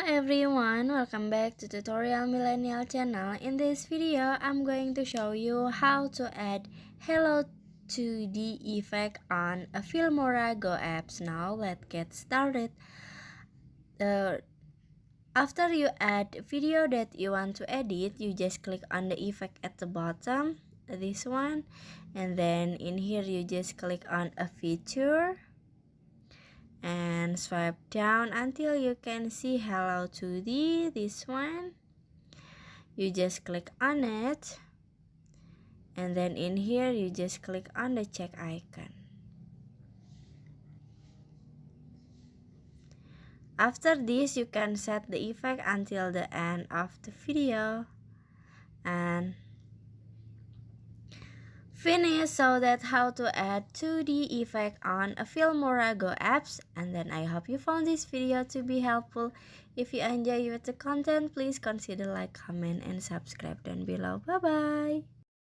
Everyone, welcome back to tutorial Millennial Channel. In this video, I'm going to show you how to add Hello 2D effect on a FilmoraGo apps. Now let's get started. After you add video that you want to edit, you just click on the effect at the bottom, this one, and then in here you just click on a feature and swipe down until you can see Hello 2D, this one. You just click on it, and then in here you just click on the check icon. After this, you can set the effect until the end of the video and finish. So that's how to add 2D effect on a FilmoraGo apps. And then I hope you found this video to be helpful. If you enjoy with the content, please consider like, comment, and subscribe down below. Bye bye.